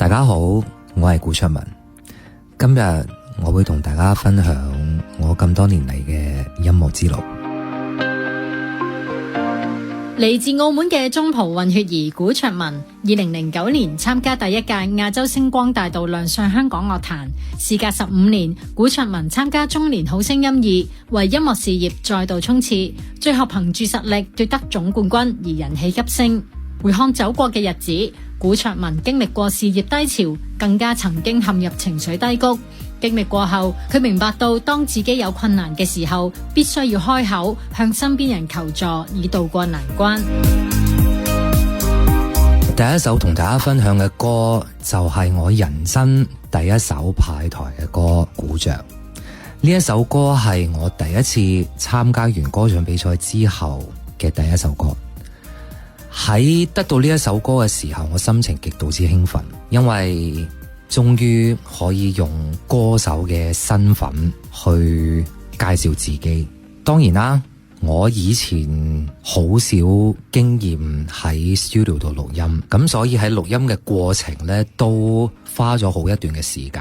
大家好，我係古卓文。今日我會同大家分享我咁多年嚟嘅音樂之路。嚟自澳門嘅中葡混血兒古卓文，2009年參加第一屆亞洲星光大道亮相香港樂壇。事隔15年，古卓文參加中年好聲音2，為音樂事業再度衝刺，最後憑住實力奪得總冠軍而人氣急升。回看走過嘅日子，古卓文經歷過事業低潮，更加曾經陷入情緒低谷。經歷過後，佢明白到當自己有困難嘅時候，必須要開口向身邊人求助，以渡過難關。第一首同大家分享嘅歌就係我人生第一首派台嘅歌《古着》。呢一首歌係我第一次參加完歌唱比賽之後嘅第一首歌。喺得到呢一首歌嘅時候，我心情極度之興奮，因為終於可以用歌手嘅身份去介紹自己。當然啦，我以前好少經驗喺 studio 度錄音，咁所以喺錄音嘅過程呢都花咗好一段嘅時間。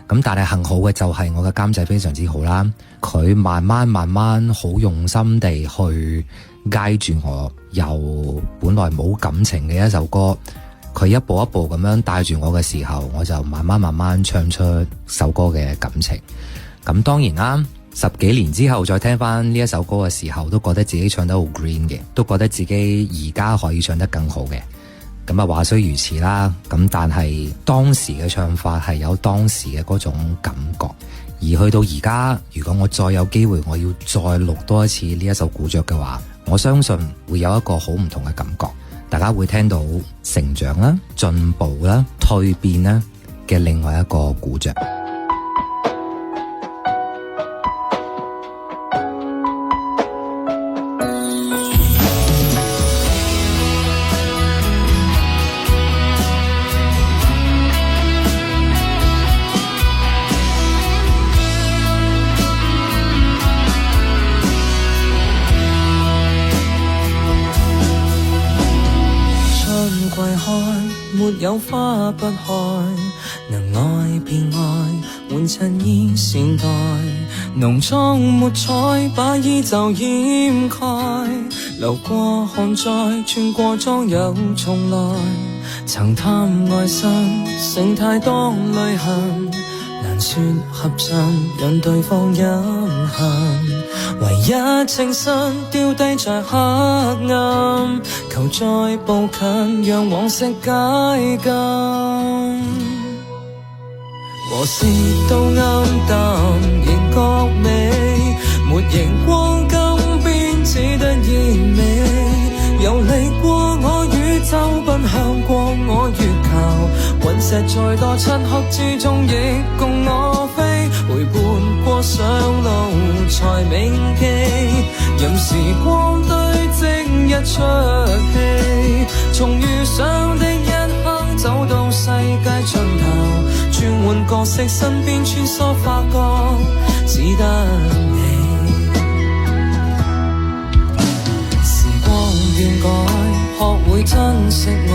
咁但係幸好嘅就係我嘅監製非常之好啦，佢慢慢好用心地去guide住我，由本來冇感情嘅一首歌，佢一步一步咁樣帶住我嘅時候，我就慢慢唱出首歌嘅感情。咁當然啦，10幾年之後再聽翻呢一首歌嘅時候，都覺得自己唱得好 green 嘅，都覺得自己而家可以唱得更好嘅。咁啊，話雖如此啦，咁但係當時嘅唱法係有當時嘅嗰種感覺。而去到而家，如果我再有機會，我要再錄多一次呢一首古着嘅話，我相信會有一個好唔同嘅感覺。大家會聽到成長啦、進步啦、蛻變啦嘅另外一個古着。沒有花不開，能愛便愛，換襯衣善待，濃妝沒彩，把衣袖掩蓋，流過汗再穿過妝又重來，曾貪愛心，剩太多淚痕，難說合襯，讓對方飲恨。唯一情深掉低在黑暗，求再步近，讓往昔解禁。何時都暗淡，仍覺美，沒熒光金邊，只得艷美。遊離過我宇宙，奔向過我月球，隕石再多，漆黑之中亦共我飛。陪伴過上路才銘記，任時光堆積一出戲，從遇上的一刻走到世界盡頭，轉換角色身邊穿梭，發覺只得你。時光變改，學會珍惜愛，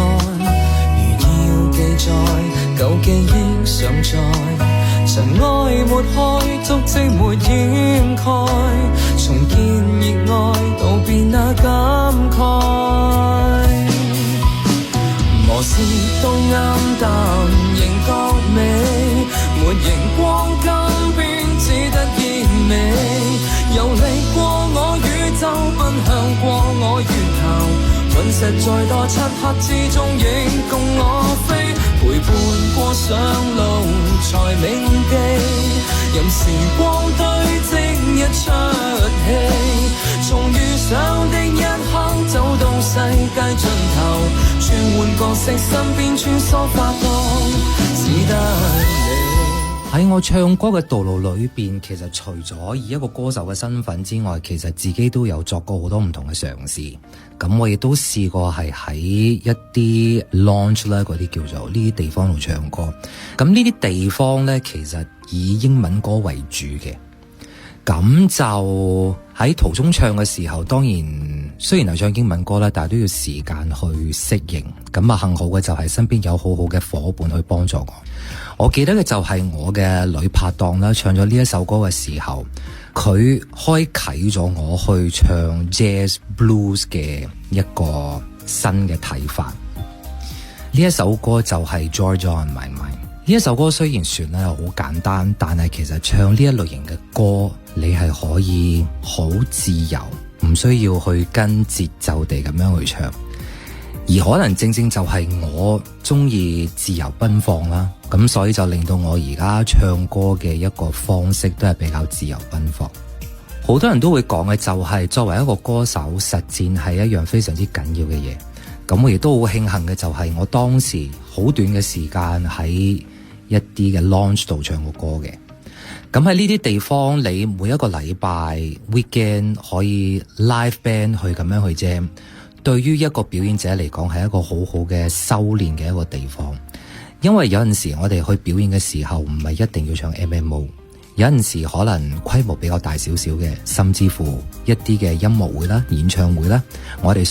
如要記載舊記憶尚在，塵埃抹開，足跡沒掩蓋，重建熱愛，道別那感慨。何時都暗淡，仍覺美，沒熒光金邊，只得艷美。遊離過我宇宙，奔向過我月球，隕石再多，漆黑之中亦共我飛。陪伴過上路才銘記，任時光堆積一出戲，從遇上的一刻走到世界盡頭，轉換角色身邊穿梭，發光只得你。喺我唱歌嘅道路裏邊，其實除咗以一個歌手嘅身份之外，其實自己都有作過好多唔同嘅嘗試。咁我亦都試過係喺一啲 launch 啦，嗰啲叫做呢啲地方度唱歌。咁呢啲地方呢，其實以英文歌為主嘅。咁就喺途中唱嘅時候，當然雖然係唱英文歌啦，但係都要時間去適應。咁啊，幸好嘅就係身邊有好好嘅夥伴去幫助我。我記得嘅就係我嘅女拍檔啦，唱咗呢一首歌嘅時候，佢開啟咗我去唱 Jazz Blues 嘅一個新嘅睇法。呢一首歌就係 Georgia on My Mind。呢一首歌雖然旋律好簡單，但係其實唱呢一類型嘅歌，你係可以好自由，唔需要去跟節奏地咁樣去唱。而可能正正就係我中意自由奔放啦，咁所以就令到我而家唱歌嘅一個方式都係比較自由奔放。好多人都會講嘅就係作為一個歌手，實踐係一樣非常之緊要嘅嘢。咁我亦都好慶幸嘅就係我當時好短嘅時間喺一啲嘅 launch 度唱過歌嘅。咁喺呢啲地方，你每一個禮拜 weekend 可以 live band 去咁樣去 jam， 對於一個表演者嚟講係一個好好嘅修煉嘅一個地方。因為有陣時我哋去表演嘅時候唔係一定要唱 MMO， 有陣時可能規模比較大少少嘅，甚至乎一啲嘅音樂會啦、演唱會啦，我哋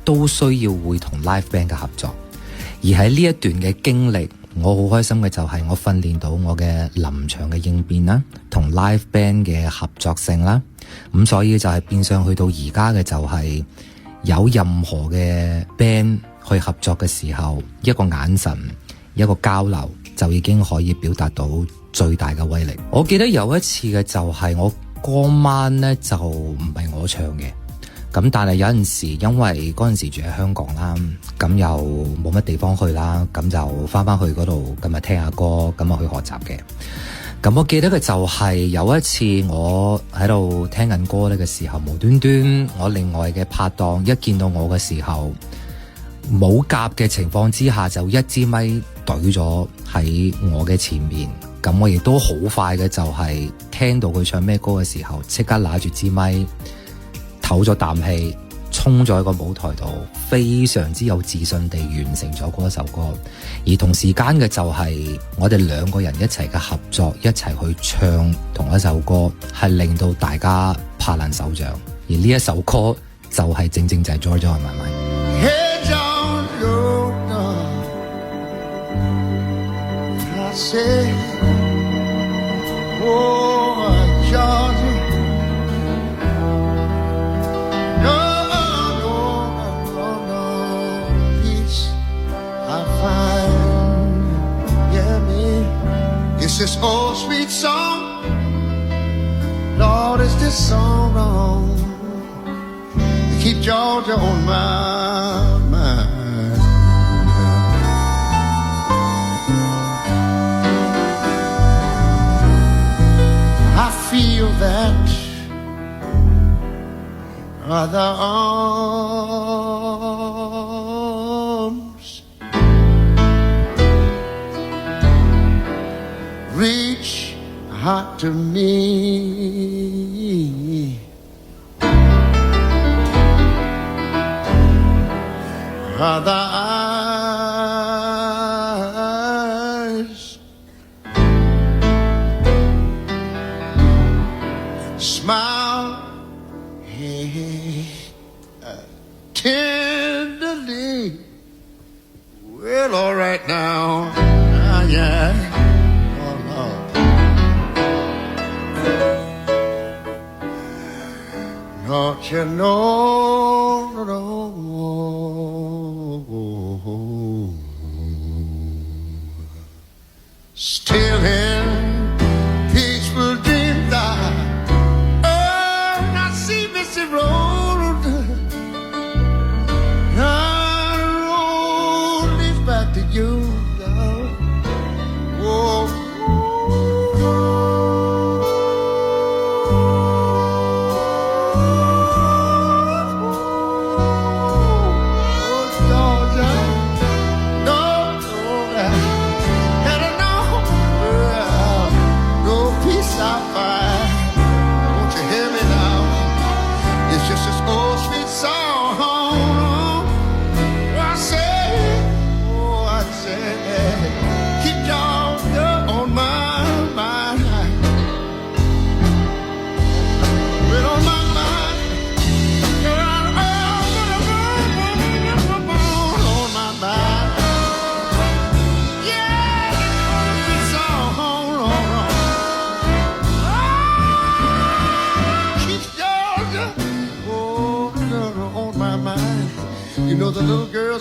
都需要會同 live band 嘅合作。而喺呢一段嘅經歷，我好開心嘅就係我訓練到我嘅臨場嘅應變啦，同 live band 嘅合作性啦。咁所以就係變相去到而家嘅就係有任何嘅 band 去合作嘅時候，一個眼神、一個交流就已經可以表達到最大嘅威力。我記得有一次嘅就係我嗰晚呢，就唔係我唱嘅。咁但係有陣時，因為嗰陣時住喺香港啦，咁又冇乜地方去啦，咁就翻去嗰度，咁啊聽下歌，咁啊去學習嘅。咁我記得嘅就係有一次我喺度聽緊歌咧嘅時候，無端端我另外嘅拍檔一見到我嘅時候，冇夾嘅情況之下，就一支咪懟咗喺我嘅前面。咁我亦都好快嘅就係聽到佢唱咩歌嘅時候，即刻拿住支咪，唞咗啖氣，衝咗喺個舞台度，非常之有自信地完成咗嗰一首歌。而同時間嘅就係我哋兩個人一齊嘅合作，一齊去唱同一首歌，係令到大家拍爛手掌。而呢一首歌就係正正就係 Georgia on My Mind。 Hey John, I say, oh Georgia, no, peace I find, yeah me, it's this old sweet song, Lord, is this song wrong? Keep Georgia on my mind. I feel that other arms reach out to me. Other eyes smile tenderly. Well, all right now, yeah. Oh, Lord. Don't you know, no. Still in peaceful dreams I see Missy Road. The road leads back to you, love. Whoa.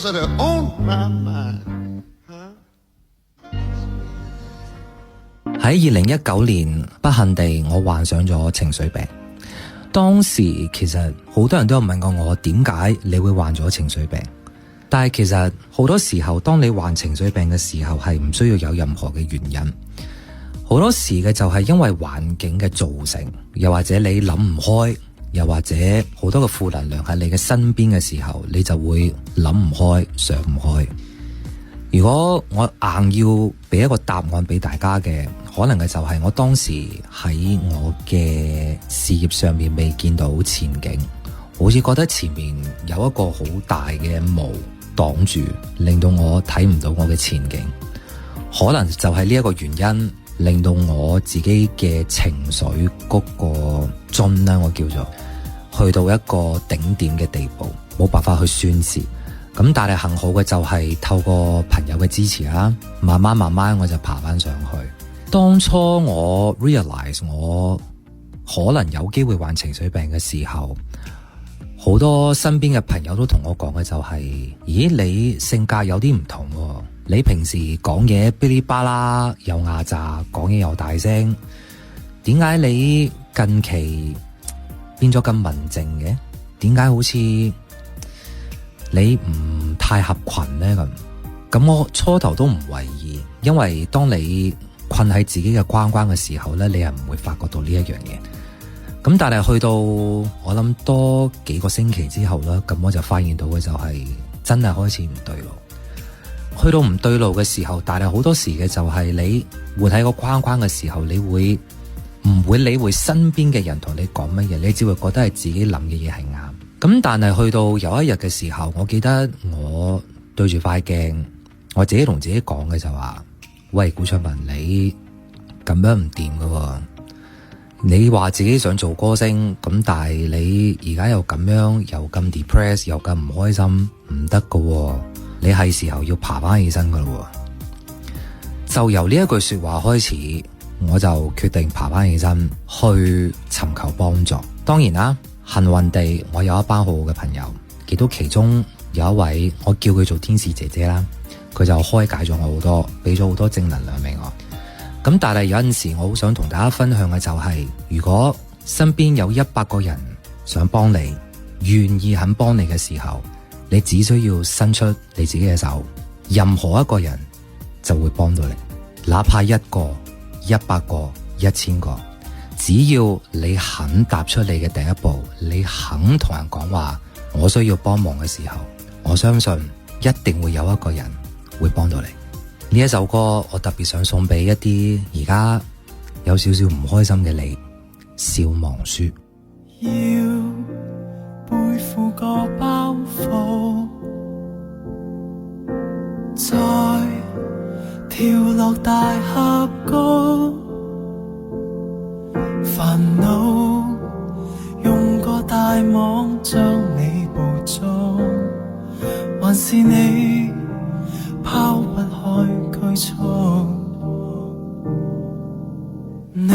that are on my mind. 喺2019年，不幸地我患上咗情緒病。當時其實好多人都有問過我，點解你會患咗情緒病？但係其實好多時候，當你患情緒病嘅時候，係唔需要有任何嘅原因。好多時嘅就係因為環境嘅造成，又或者你諗唔開，又或者好多嘅負能量喺你嘅身邊嘅時候，你就會諗唔開，想唔開。如果我硬要俾一個答案俾大家嘅，可能嘅就係我當時喺我嘅事業上面未見到前景，好似覺得前面有一個好大嘅霧擋住，令到我睇唔到我嘅前景。可能就係呢一個原因，令到我自己嘅情緒嗰個樽啦，我叫做去到一個頂點嘅地步，冇辦法去宣泄。咁但係幸好嘅就係透過朋友嘅支持啦，慢慢我就爬翻上去。當初我 realize 我可能有機會患情緒病嘅時候，好多身邊嘅朋友都同我講嘅就係，咦，你性格有啲唔同喎，你平時講嘢噼里啪啦又牙咋，講嘢又大聲，點解你近期變咗咁文靜嘅？點解好似你唔太合群呢？咁我初頭都唔為意，因為當你困喺自己嘅框嘅時候呢，你係唔會發覺到呢一樣嘢。咁但係去到我諗多幾個星期之後呢，咁我就發現到嘅就係真係開始唔對路。去到唔對路嘅時候，但係好多時嘅就係你活喺個框嘅時候，你會唔會理會身邊嘅人同你講乜嘢？你只會覺得係自己諗嘅嘢係啱。咁但係去到有一日嘅時候，我記得我對住塊鏡，我自己同自己講嘅就話：喂，古卓文，你咁樣唔掂噶。你話自己想做歌星，咁但係你而家又咁樣，又咁 depress， 又咁唔開心，唔得噶。你係時候要爬翻起身噶啦。就由呢一句說話開始，我就決定爬翻起身去尋求幫助。當然啦，幸運地我有一班好好嘅朋友，亦都其中有一位我叫佢做天使姐姐啦，佢就開解咗我好多，俾咗好多正能量俾我。咁但係有陣時我好想同大家分享嘅就係，如果身邊有100個人想幫你，願意肯幫你嘅時候，你只需要伸出你自己嘅手，任何一個人就會幫到你，哪怕1個、100個、1000個，只要你肯踏出你嘅第一步，你肯同人講話我需要幫忙嘅時候，我相信一定會有一個人會幫到你。呢一首歌我特別想送俾一啲而家有少少唔開心嘅你，笑忘書。要背負個包袱，再跳落大峽谷，煩惱用個大網將你捕捉，還是你拋不開拘束？你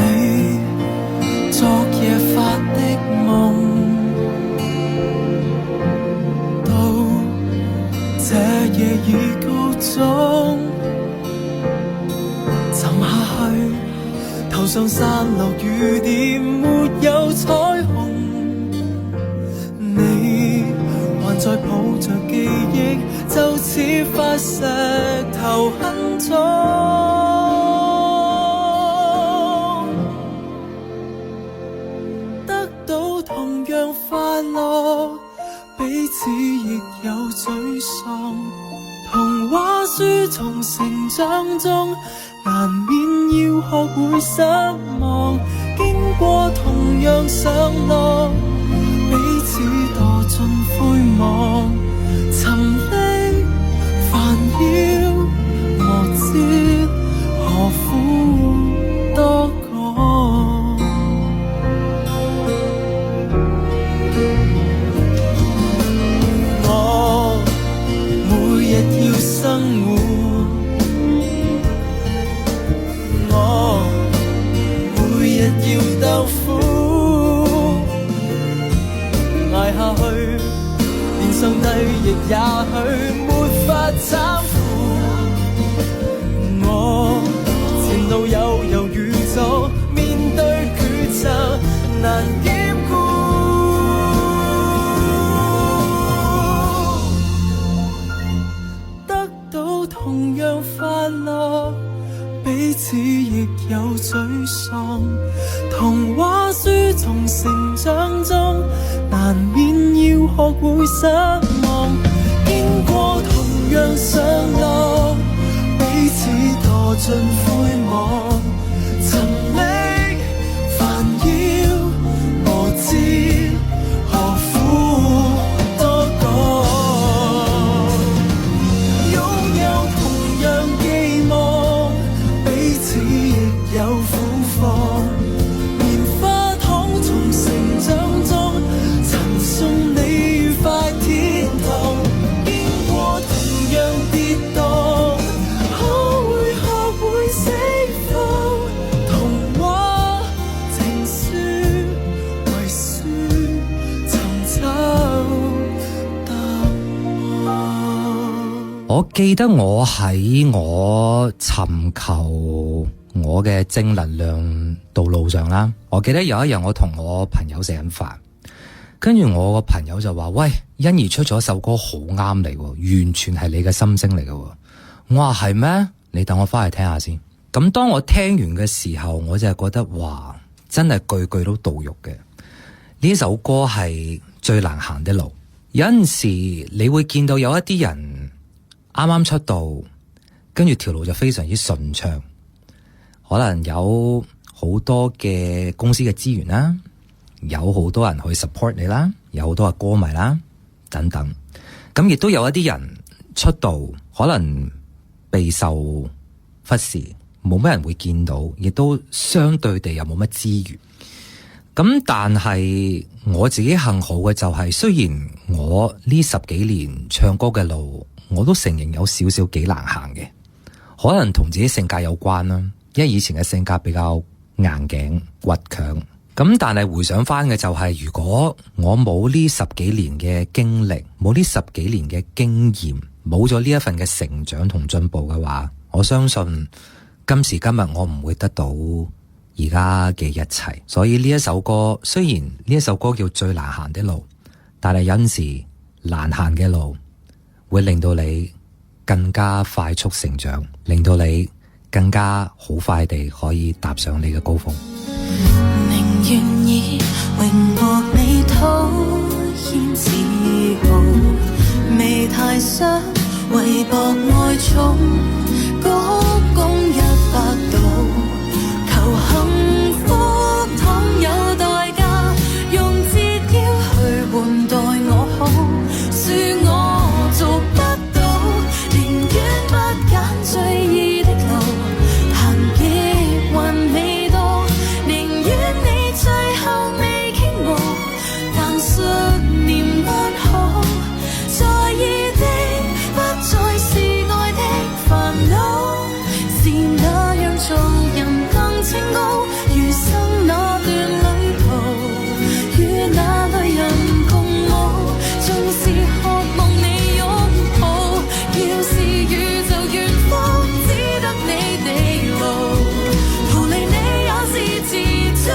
昨夜發的夢，到這夜已告終，沉下去，頭上散落雨點，沒有彩虹。你還在抱着記憶，就似塊石頭很重，得到同樣快樂，彼此亦有沮喪。童話書從成長中難免要學會失望，經過同樣上落，彼此墮進灰網，沉溺煩擾磨折，何苦多講？我每日要生活，我每日要鬥苦，捱下去，連上帝亦也許攙扶。我前路有猶豫咗，面對抉擇難兼顧。得到同樣快樂，彼此亦有沮喪。童話書從成長中，難免要學會失望。經過同樣上落，彼此墮進灰網。沉溺煩擾，我知何苦多講。擁有同樣寄望，彼此亦有苦況。棉花糖從成長中，曾送你愉快天堂。經過同樣跌宕，可會學會釋放。童話情書為書，尋找答案。我記得我喺我尋求我嘅正能量道路上啦，我記得有一日我同我朋友食緊飯，跟住我個朋友就話：喂，欣宜出咗一首歌好啱你，完全係你嘅心聲嚟嘅。我話係咩？你等我翻去聽下先。咁當我聽完嘅時候，我就係覺得哇，真係句句都到肉嘅。呢首歌係最難行的路。有陣時你會見到有一啲人啱啱出道，跟住條路就非常之順暢，可能有好多嘅公司嘅資源啦，有好多人去 support 你啦，有好多嘅歌迷啦等等。咁亦都有一啲人出道可能備受忽視，冇乜人會見到，亦都相對地又冇乜資源。咁但係我自己幸好嘅就係，雖然我呢10幾年唱歌嘅路，我都承認有少少幾難行嘅，可能同自己性格有關啦。因為以前嘅性格比較硬頸倔強，咁但係回想翻嘅就係，如果我冇呢10幾年嘅經歷，冇呢10幾年嘅經驗，冇咗呢一份嘅成長同進步嘅話，我相信今時今日我唔會得到而家嘅一切。所以呢一首歌，雖然呢一首歌叫最難行的路，但係有陣時難行嘅路會令到你更加快速成長，令到你更加好快地可以踏上你嘅高峰。寧願以榮獲你討厭自豪，未太想為博愛寵，鞠躬100度，求幸福倘有代價，用折腰去換代我好，恕我做不到，寧願不揀最易的路，行極還未到，寧願你最後未傾慕，但信念安好，在意的不再是愛的煩惱，是那樣做人更清高，餘生那段旅途，與那類人共舞，縱是渴望你擁抱，要是宇宙遠方只得你地路，逃離你也是自找，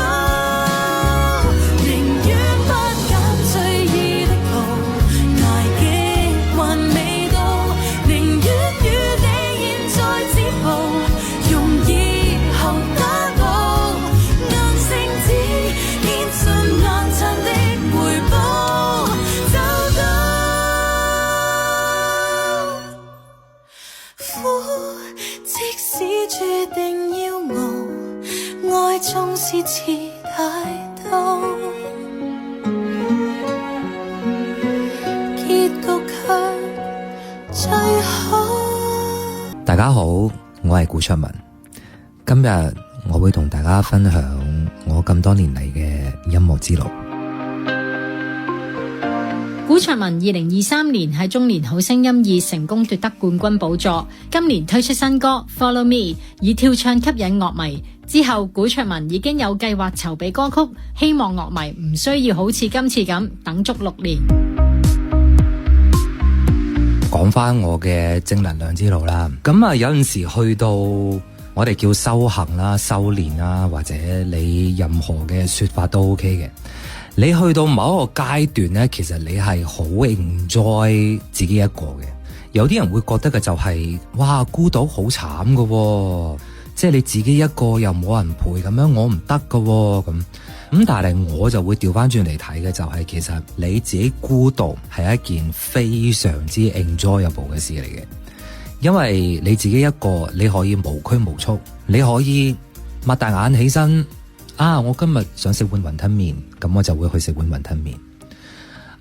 寧願不揀最易的路，捱極還未到，寧願與你現在之後，用以後打賭，硬性子獻盡硬撐的回報，找到苦，即使注定要熬，愛縱是似大刀，結局卻最好。大家好，我係古卓文。今日我會同大家分享我咁多年嚟嘅音樂之路。古卓文2023年喺中年好聲音2成功奪得冠軍寶座，今年推出新歌 Follow Me， 以跳唱吸引樂迷。之後古卓文已經有計劃籌備歌曲，希望樂迷唔需要好似今次咁等足6年。講翻我嘅正能量之路啦。咁啊，有陣時去到我哋叫修行啦、修煉啦，或者你任何嘅說法都 OK 嘅。你去到某一個階段呢，其實你係好 enjoy 自己一個嘅。有啲人會覺得嘅就係，哇，孤獨好慘噶喎，即係你自己一個又冇人陪咁樣，我唔得噶喎咁。但係我就會調翻轉嚟睇嘅就係，其實你自己孤獨係一件非常之 enjoyable 嘅事嚟嘅，因為你自己一個你可以無拘無束，你可以擘大眼起身啊，我今日想食碗雲吞麵，咁我就會去食碗雲吞麵。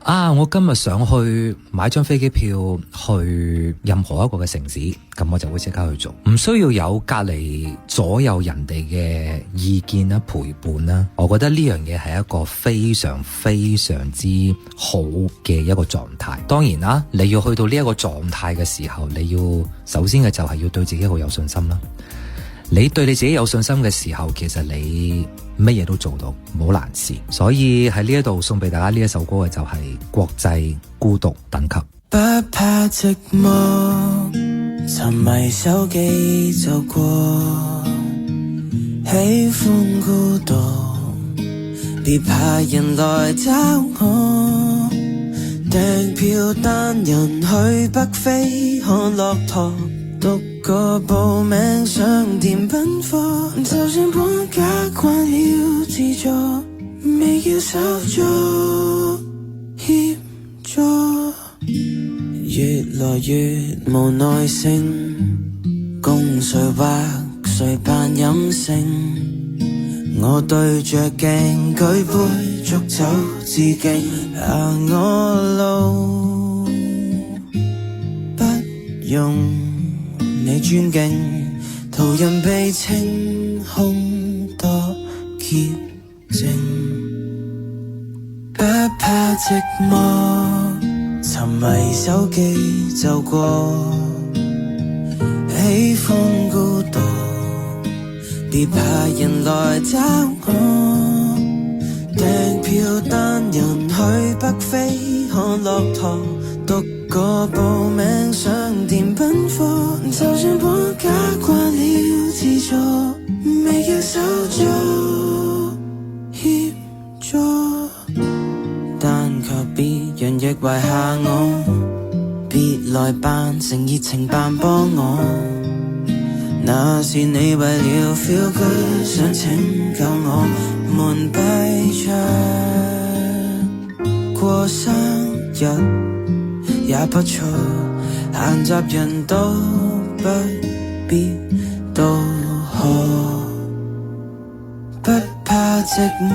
啊！我今日想去買張飛機票去任何一個嘅城市，咁我就會即刻去做，唔需要有隔離左右人哋嘅意見啦、陪伴啦。我覺得呢樣嘢係一個非常非常之好嘅一個狀態。當然啦，你要去到呢一個狀態嘅時候，你要首先嘅就係要對自己好有信心啦。你對你自己有信心嘅時候，其實你乜嘢都做到，冇難事。所以喺呢一度送俾大家呢一首歌嘅就係國際孤獨等級。不怕寂寞，沉迷手機就過，喜歡孤獨，別怕人來找我。訂票單人去北非看駱駝，獨個報名上電奔貨，就算搬家慣了自助，未要手足協助，越來越無耐性，共誰或誰扮任性，我對着鏡舉杯祝酒致敬，行我路不用你尊敬，途人被清空多潔淨，不怕寂寞，沉迷手機就過，喜歡孤獨，別怕人來找我。訂票單人去北非看駱駝，獨個報名上電奔貨，就算搬家慣了自助，未要手足協助，但求別人亦遺下我，別來扮成熱情扮幫我。那是你為了 feel good 想拯救我，門閉着過生日也不錯，閒雜人都不必都可，不怕寂寞，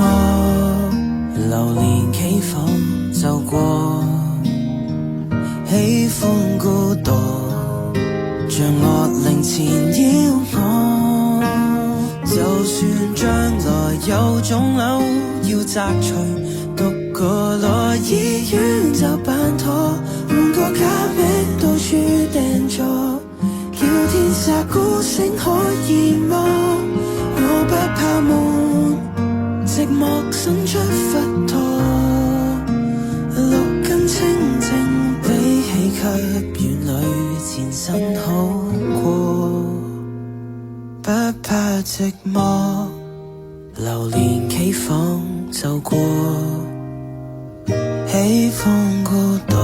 流連企房就過，喜歡孤獨，像惡靈纏繞我，就算將來有腫瘤要摘除，獨個來醫院就辦妥，換個假名到處訂座，叫天煞孤星可以麼？我不怕悶，寂寞伸出佛陀，六根清淨比起給院裏纏身好過，不怕寂寞，流連企房就過，喜歡孤獨，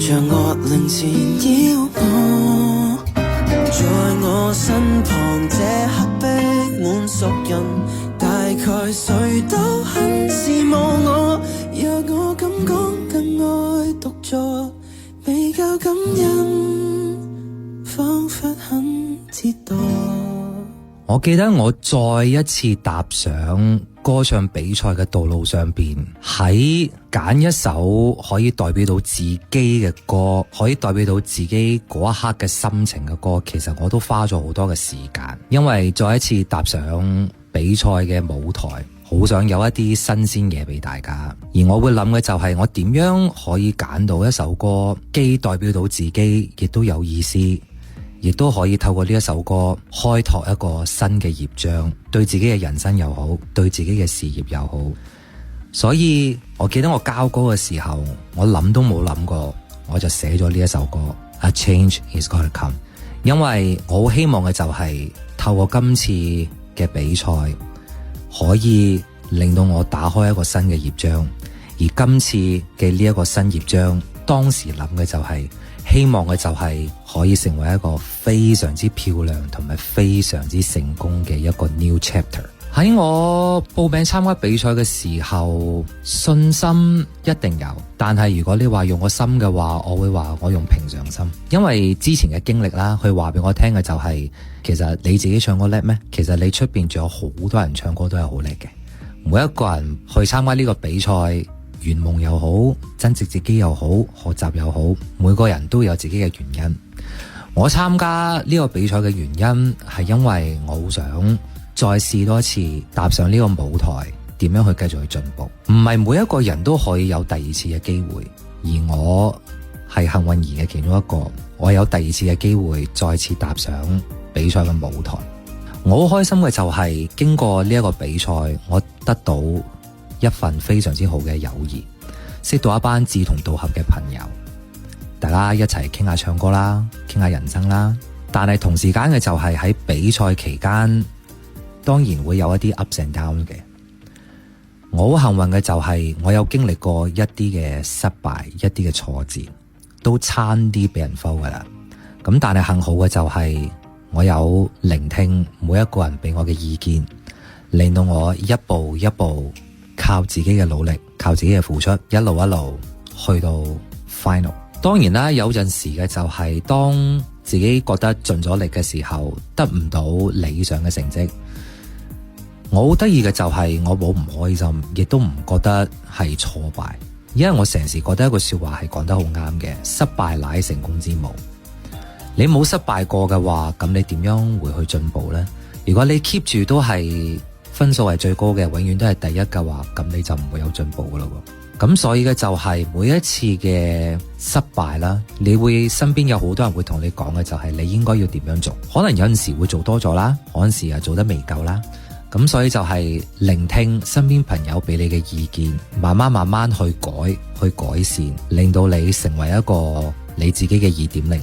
像惡靈纏繞我，在我身旁這刻逼滿熟人，大概誰都很羨慕我，若我敢講更愛獨坐，未夠感恩，彷彿很折墮。我記得我再一次踏上歌唱比賽嘅道路上邊，喺揀一首可以代表到自己嘅歌，可以代表到自己嗰一刻嘅心情嘅歌，其實我都花咗好多嘅時間，因為再一次踏上比賽嘅舞台，好想有一啲新鮮嘢俾大家，而我會諗嘅就係我點樣可以揀到一首歌，既代表到自己，亦都有意思，亦都可以透過呢一首歌開拓一個新嘅頁章，對自己嘅人生又好，對自己嘅事業又好。所以我記得我交歌嘅時候，我諗都冇諗過我就寫咗呢一首歌 A Change Is Gonna Come， 因為我好希望嘅就係透過今次嘅比賽可以令到我打開一個新嘅頁章，而今次嘅呢一個新頁章，當時諗嘅就係希望嘅就係可以成為一個非常之漂亮同埋非常之成功嘅一個 new chapter。喺我報名參加比賽嘅時候，信心一定有，但係如果你話用個心嘅話，我會話我用平常心，因為之前嘅經歷啦，佢話俾我聽嘅就係，其實你自己唱歌叻咩？其實你出邊仲有好多人唱歌都係好叻嘅。每一個人去參加呢個比賽，圓夢又好，增值自己又好，學習又好，每個人都有自己嘅原因。我參加呢個比賽嘅原因係因為我好想再試多一次踏上呢個舞台，點樣去繼續去進步。唔係每一個人都可以有第二次嘅機會，而我係幸運兒嘅其中一個，我有第二次嘅機會再次踏上比賽嘅舞台。我好開心嘅就係經過呢一個比賽，我得到一份非常之好嘅友誼，識到一班志同道合嘅朋友，大家一齊傾下唱歌啦，傾下人生啦。但係同時間嘅就係喺比賽期間，當然會有一啲 ups and down 嘅。我好幸運嘅就係我有經歷過一啲嘅失敗，一啲嘅挫折，都差啲俾人 foul 噶啦。咁但係幸好嘅就係我有聆聽每一個人俾我嘅意見，令到我一步一步靠自己嘅努力，靠自己嘅付出，一路一路去到 final。當然啦，有陣時嘅就係當自己覺得盡咗力嘅時候，得唔到理想嘅成績。我好得意嘅就係我冇唔開心，亦都唔覺得係挫敗，因為我成時覺得一句說話係講得好啱嘅，失敗乃成功之母。你冇失敗過嘅話，咁你點樣會去進步呢？如果你 keep 住都係分數係最高嘅，永遠都係第一嘅話，咁你就唔會有進步噶咯。咁所以嘅就係每一次嘅失敗啦，你會身邊有好多人會同你講嘅就係你應該要點樣做，可能有陣時會做多咗啦，有陣時做得未夠啦。咁所以就係聆聽身邊朋友俾你嘅意見，慢慢去改善，令到你成為一個你自己嘅2.0啦。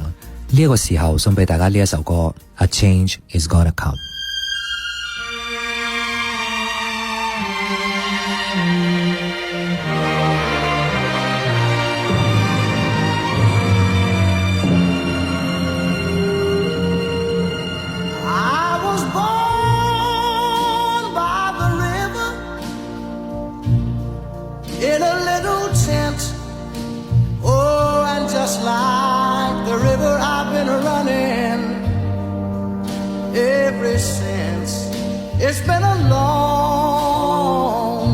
呢一個時候送俾大家呢一首歌 A Change Is Gonna Come。It's been a long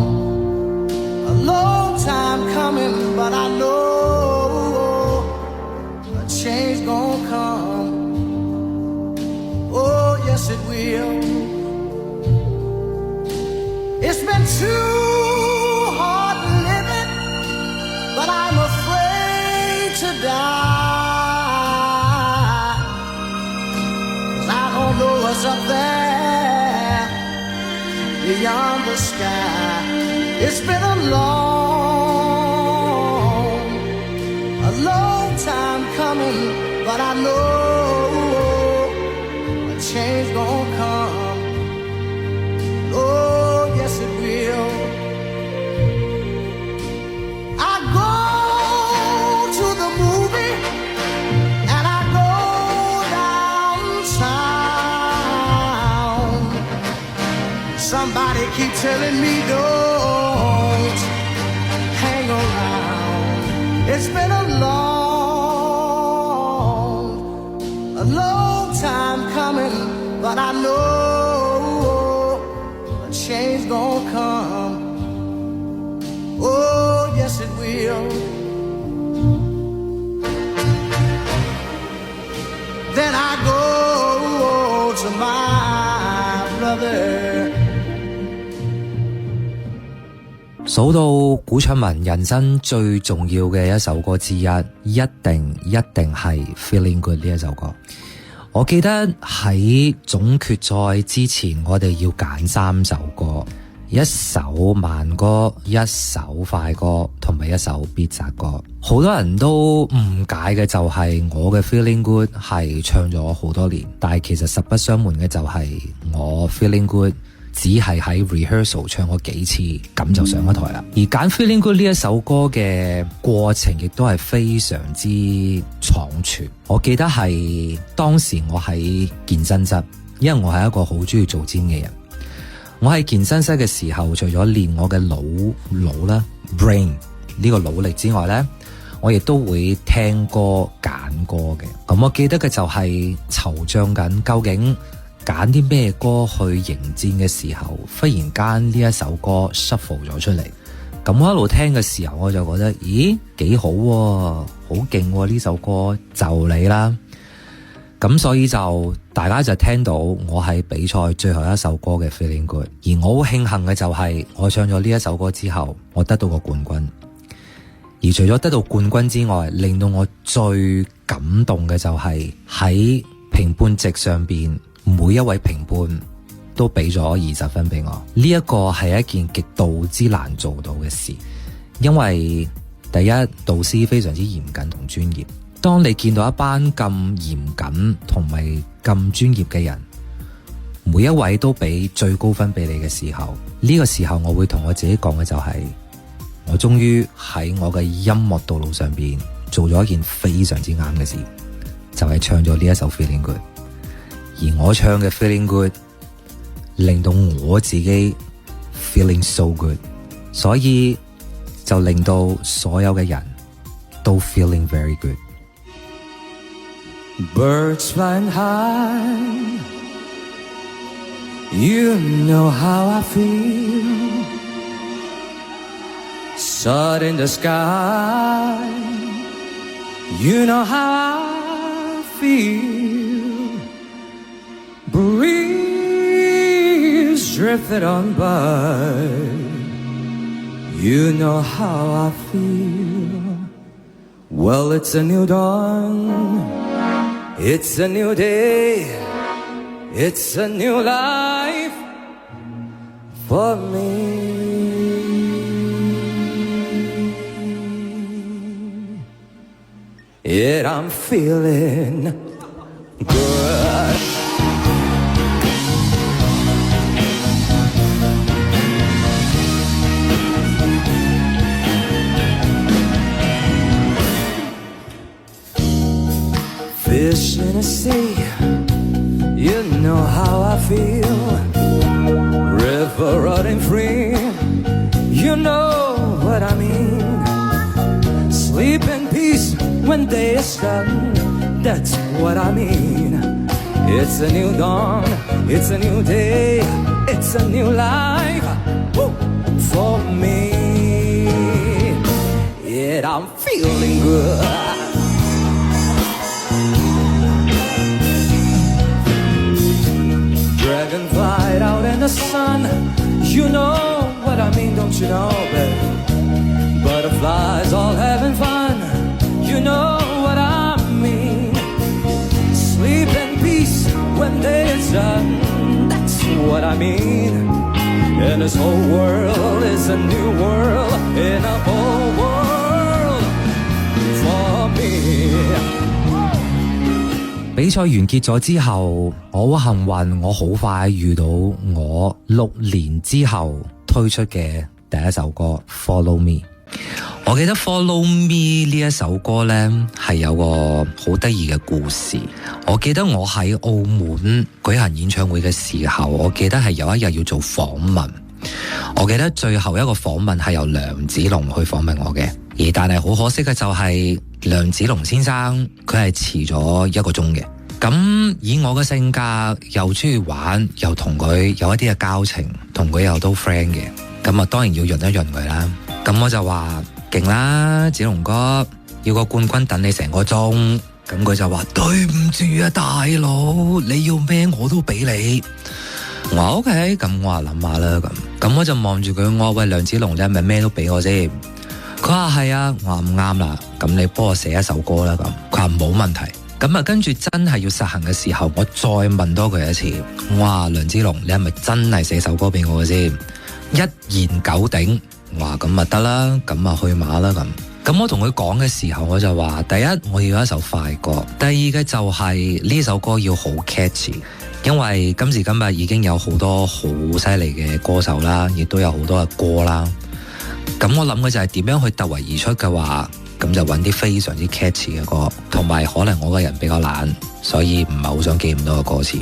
time coming, but I know a change gonna come. Oh, yes it will. It's been too hard living, but I'm afraid to die, 'cause I don't know what's up there beyond the sky. It's been a long time coming, but I know a change gonna come. Oh, yes it will. I go to the movie and I go downtown. Somebody keep telling me don't hang around. It's been a long time coming, but I know a change gonna come. Oh, yes it will. Then I go to my brother.數到古卓文人生最重要嘅一首歌之一，一定係 Feeling Good 呢一首歌。我記得喺總決賽之前，我哋要揀3首歌，一首慢歌、一首快歌同埋一首必擇歌。好多人都誤解嘅就係我嘅 Feeling Good 係唱咗好多年，但係其實實不相瞞嘅就係我 Feeling Good 只係喺 rehearsal 唱過幾次，咁就上咗台啦。而揀 Feeling Good 呢一首歌嘅過程亦都係非常之倉促。我記得係當時我喺健身室，因為我係一個好中意做 gym 嘅人。我喺健身室嘅時候，除咗練我嘅腦啦 brain 呢個努力之外呢，我亦都會聽歌揀歌嘅。咁我記得嘅就係惆悵緊究竟揀啲咩歌去迎戰嘅時候，忽然間呢一首歌 shuffle 咗出嚟。咁我一路聽嘅時候，我就覺得咦幾好喎，好勁喎，呢首歌就你啦。咁所以就大家就聽到我喺比賽最後一首歌嘅 Feeling Good， 而我好慶幸嘅就係我唱咗呢一首歌之後，我得到個冠軍。而除咗得到冠軍之外，令到我最感動嘅就係喺評判席上邊，每一位評判都俾咗20分俾我。呢一個係一件極度之難做到嘅事，因為第一，導師非常之嚴謹同專業。當你見到一班咁嚴謹同埋咁專業嘅人，每一位都俾最高分俾你嘅時候，呢個時候我會同我自己講嘅就係，我終於喺我嘅音樂道路上邊做咗一件非常之啱嘅事，就係唱咗呢一首 Feeling Good。而我唱嘅 Feeling Good 令到我自己 feeling so good， 所以就令到所有嘅人都 feeling very good。Birds flying high, you know how I feel. Sun in the sky, you know how I feel. Breeze drifted on by, you know how I feel. Well, it's a new dawn.It's a new day, it's a new life for me. Yet I'm feeling good. Fish in the sea, you know how I feel. River running free, you know what I mean. Sleep in peace when day is done, that's what I mean. It's a new dawn, it's a new day, it's a new life for me. Yet I'm feeling good.Dragonfly out in the sun, you know what I mean, don't you know, babe? Butterflies all having fun, you know what I mean. Sleep in peace when day is done, that's what I mean. And this whole world is a new world, in a whole world for me.比賽完結咗之後，我好幸運，我好快遇到我6年之後推出嘅第一首歌 Follow Me。 我記得 Follow Me 呢一首歌呢係有個好得意嘅故事。我記得我喺澳門舉行演唱會嘅時候，我記得係有一日要做訪問，我記得最後一個訪問係由梁子龍去訪問我嘅，而但係好可惜嘅就係梁子龍先生佢係遲咗1個鐘嘅。咁以我嘅性格又中意玩，又同佢有一啲嘅交情，同佢又都 friend 嘅，咁啊當然要潤一潤佢啦。咁我就話勁啦，子龍哥，要個冠軍等你成個鐘。咁佢就話對唔住啊大佬，你要咩我都俾你。我話 OK， 咁我話諗下啦。咁我就望住佢，我話喂，梁子龍，你係咪咩都俾我先？佢話係啊。我話唔啱啦，咁你幫我寫一首歌啦。咁佢話冇問題。咁啊跟住真係要實行嘅時候，我再問多佢一次，我話梁子龍，你係咪真係寫首歌俾我嘅先？一言九鼎，話咁咪得啦，咁啊去馬啦咁。咁我同佢講嘅時候，我就話：第一，我要有一首快歌；第二嘅就係呢首歌要好 catchy，因為今時今日已經有好多好犀利嘅歌手啦，亦都有好多嘅歌啦。咁我諗嘅就係點樣去突圍而出嘅話，咁就揾啲非常之 catchy 嘅歌，同埋可能我個人比較懶，所以唔係好想記咁多嘅歌詞。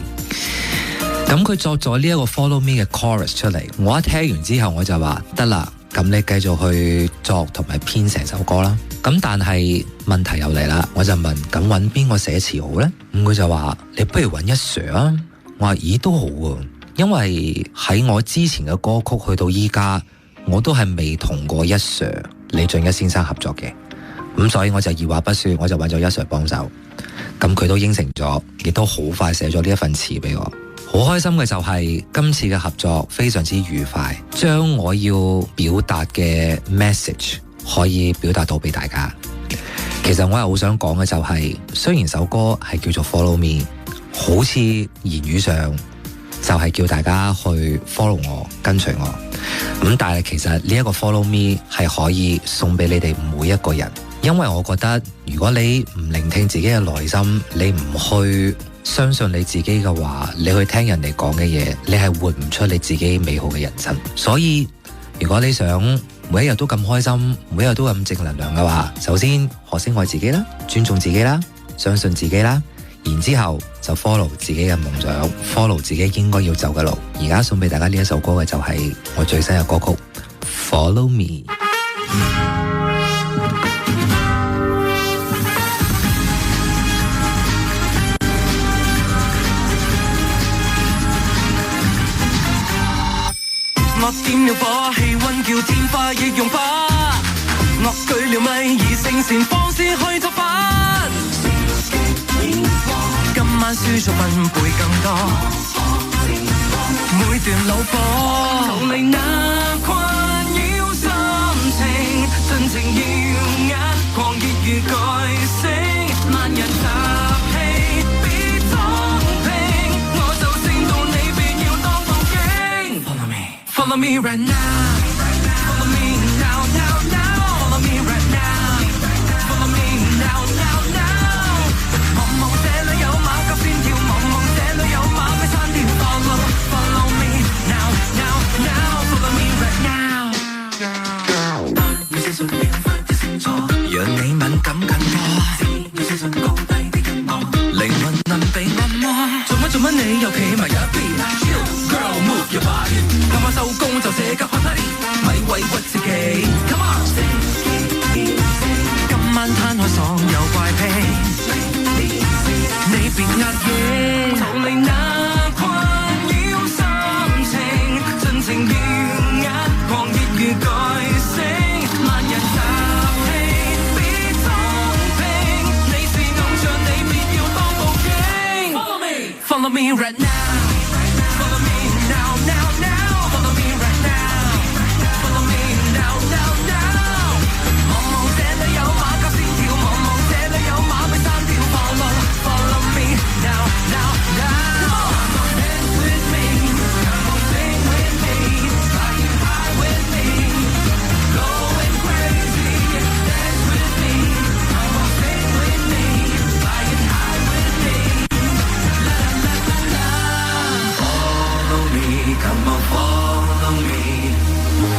咁佢作咗呢一個 Follow Me 嘅 chorus 出嚟，我一聽完之後我就話得啦，咁你繼續去作同埋編成首歌啦。咁但係問題又嚟啦，我就問咁揾邊個寫詞好呢？咁佢就話你不如揾一 Sir 啊。我話咦都好喎，因為喺我之前嘅歌曲去到依家，我都係未同過一 Sir 李俊一先生合作嘅。咁所以我就二話不說，我就揾咗一 Sir 幫手。咁佢都應承咗，亦都好快寫咗呢一份詞俾我。好開心嘅就係今次嘅合作非常之愉快，將我要表達嘅 message 可以表達到俾大家。其實我係好想講嘅就係，雖然首歌係叫做 Follow Me， 好似言語上就係叫大家去 follow 我，跟隨我。咁但係其實呢一個 Follow Me 係可以送俾你哋每一個人，因為我覺得如果你唔聆聽自己嘅內心，你唔去相信你自己嘅話，你去聽人哋講嘅嘢，你係活唔出你自己美好嘅人生。所以如果你想每一日都咁開心，每一日都咁正能量嘅話，首先學識愛自己啦，尊重自己啦，相信自己啦，然之後就 follow 自己嘅夢想， follow 自己應該要走嘅路。而家送俾大家呢一首歌嘅就係我最新嘅歌曲 Follow Me。我點了火，氣溫叫天花亦融化。我舉了咪，以聖善方式去作反。今晚輸咗分貝更多，每段怒火逃離那困擾心情，盡情耀眼，狂熱如巨星，萬人集氣別裝拼，我就勝到你便要當報警。Follow me, follow me right now, follow me now, now, now, follow me right now, follow me now, now, now。望望這裏有馬甲線條，望望這裏有馬尾山條。Follow, follow me now, now, now, follow me right now。要相信變化的星座，讓你敏感更多。要相信高低的音樂，靈魂能被按摩。做乜你又企埋一邊 ？Chill girl move your body。今晚收工就寫急開 party， 咪委屈自己。Come on， 今晚攤開爽又怪癖，你別壓抑，逃離那困擾心情，盡情耀眼，狂熱如巨星，萬人集氣別裝拼，你是偶像你別要當報警。Follow me, follow me right now。Follow me now, now, now. Follow me right now. Follow me now, now, now. 望望這裏有馬甲線條，望望這裏有馬尾山條。Follow, follow me now, now, now. Come on, dance with me. Come on, sing with me. Flying high with me. Going crazy. Dance with me. Come on, sing with me. Flying high with me. La la la la. Follow me, come on, follow me。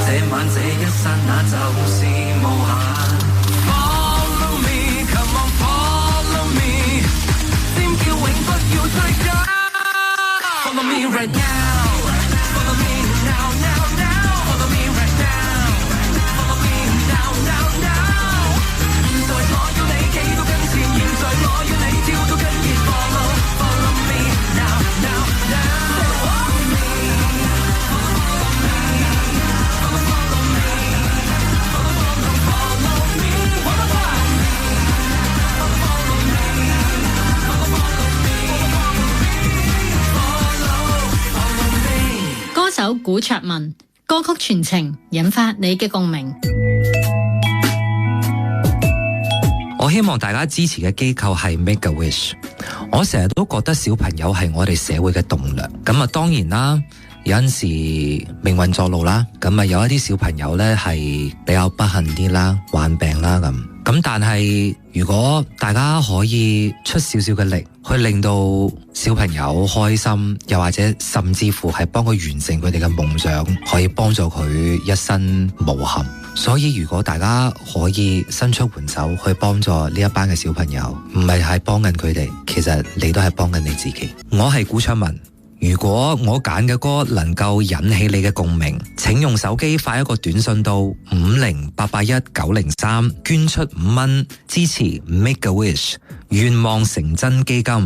這晚這一剎那就是無限。Follow me, come on, follow me。尖叫永不要退減。Follow me right now, follow me now, now, now. Follow me right now, follow me now, now, now。現在我要你企到跟前，現在我要你跳到跟熱。Follow, follow me now, now, now。歌手古卓文，歌曲全程引發你嘅共鳴。我希望大家支持嘅機構係 Make a Wish。我成日都覺得小朋友係我哋社會嘅棟樑。咁啊，當然啦，有陣時命運作路啦，咁啊有一啲小朋友呢係比較不幸啲啦，患病啦咁但係如果大家可以出少少嘅力，去令到小朋友開心，又或者甚至乎係幫佢完成佢哋嘅夢想，可以幫助佢一生無憾。所以如果大家可以伸出援手去幫助呢一班嘅小朋友，唔係幫緊佢哋，其實你都係幫緊你自己。我係古卓文，如果我揀嘅歌能夠引起你嘅共鳴，請用手機發一個短信到50881-903，捐出5蚊支持 Make a Wish 願望成真基金。